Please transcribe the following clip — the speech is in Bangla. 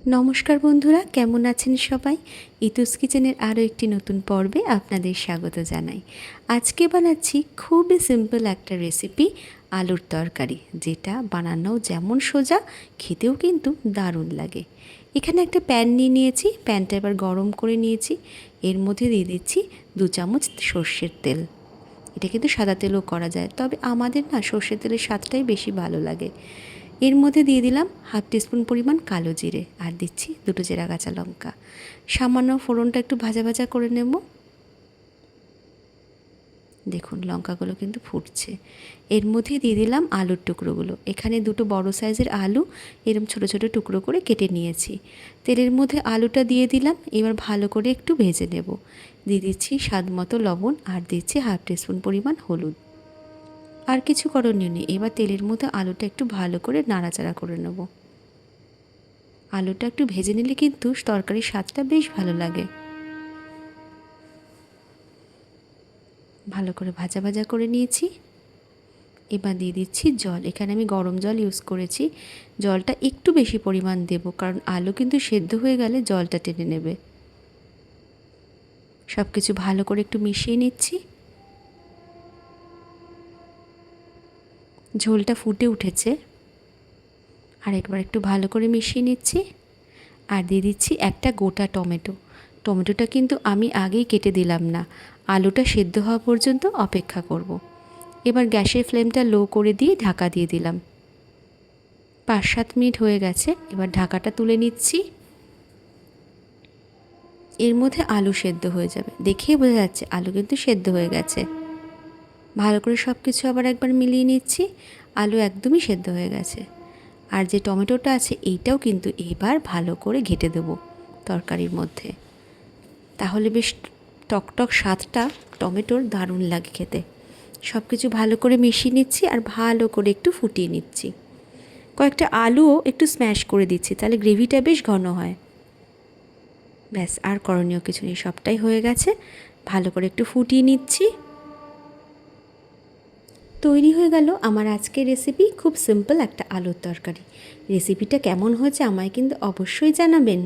নমস্কার বন্ধুরা, কেমন আছেন সবাই? ইতুস কিচেনের আরও একটি নতুন পর্বে আপনাদের স্বাগত জানাই। আজকে বানাচ্ছি খুবই সিম্পল একটা রেসিপি, আলুর তরকারি, যেটা বানানো যেমন সোজা, খেতেও কিন্তু দারুণ লাগে। এখানে একটা প্যান নিয়ে নিয়েছি, প্যানটা এবার গরম করে নিয়েছি। এর মধ্যে দিয়ে দিচ্ছি 2 চামচ সর্ষের তেল। এটা কিন্তু সাদা তেলও করা যায়, তবে আমাদের না সর্ষের তেলের স্বাদটাই বেশি ভালো লাগে। এর মধ্যে দিয়ে দিলাম হাফ টিস্পুন পরিমাণ কালো জিরে, আর দিচ্ছি 2 চেরা কাঁচা লঙ্কা। সামান্য ফোড়নটা একটু ভাজা ভাজা করে নেব। দেখুন লঙ্কাগুলো কিন্তু ফুটছে। এর মধ্যে দিয়ে দিলাম আলুর টুকরোগুলো। এখানে 2 বড় সাইজের আলু এরকম ছোট ছোট টুকরো করে কেটে নিয়েছি। তেলের মধ্যে আলুটা দিয়ে দিলাম, এবার ভালো করে একটু ভেজে নেব। দিয়ে দিচ্ছি স্বাদ মতো লবণ, আর দিচ্ছি হাফ টিস্পুন পরিমাণ হলুদ। আর কিছু করণীয় নেই, এবার তেলের মধ্যে আলুটা একটু ভালো করে নাড়াচাড়া করে নেব। আলুটা একটু ভেজে নিলে কিন্তু তরকারির স্বাদটা বেশ ভালো লাগে। ভালো করে ভাজা ভাজা করে নিয়েছি। এবার দিয়ে দিচ্ছি জল। এখানে আমি গরম জল ইউজ করেছি। জলটা একটু বেশি পরিমাণ দেব, কারণ আলু কিন্তু সেদ্ধ হয়ে গেলে জলটা টেনে নেবে। সব কিছু ভালো করে একটু মিশিয়ে নিচ্ছি। ঝোলটা ফুটে উঠেছে, আর একবার একটু ভালো করে মিশিয়ে নিচ্ছি। আর দিয়ে দিচ্ছি একটা গোটা টমেটো। টমেটোটা কিন্তু আমি আগেই কেটে দিলাম না, আলুটা সেদ্ধ হওয়া পর্যন্ত অপেক্ষা করব। এবার গ্যাসের ফ্লেমটা লো করে দিয়ে ঢাকা দিয়ে দিলাম। 5-7 মিনিট হয়ে গেছে, এবার ঢাকাটা তুলে নিচ্ছি। এর মধ্যে আলু সেদ্ধ হয়ে যাবে, দেখেই বোঝা যাচ্ছে আলু কিন্তু সেদ্ধ হয়ে গেছে। ভালো করে সব কিছু আবার একবার মিলিয়ে নিচ্ছি। আলু একদমই সেদ্ধ হয়ে গেছে। আর যে টমেটোটা আছে এইটাও কিন্তু এবার ভালো করে ঘেঁটে দেবো তরকারির মধ্যে, তাহলে বেশ টকটক স্বাদটা টমেটোর দারুণ লাগে খেতে। সব কিছু ভালো করে মিশিয়ে নিচ্ছি, আর ভালো করে একটু ফুটিয়ে নিচ্ছি। কয়েকটা আলুও একটু স্ম্যাশ করে দিচ্ছি, তাহলে গ্রেভিটা বেশ ঘন হয়। ব্যাস, আর করণীয় কিছু নেই, সবটাই হয়ে গেছে। ভালো করে একটু ফুটিয়ে নিচ্ছি। তৈরি হয়ে গেল আমার আজকের রেসিপি, খুব সিম্পল একটা আলুর তরকারি। রেসিপিটা কেমন হয়েছে আমায় কিন্তু অবশ্যই জানাবেন।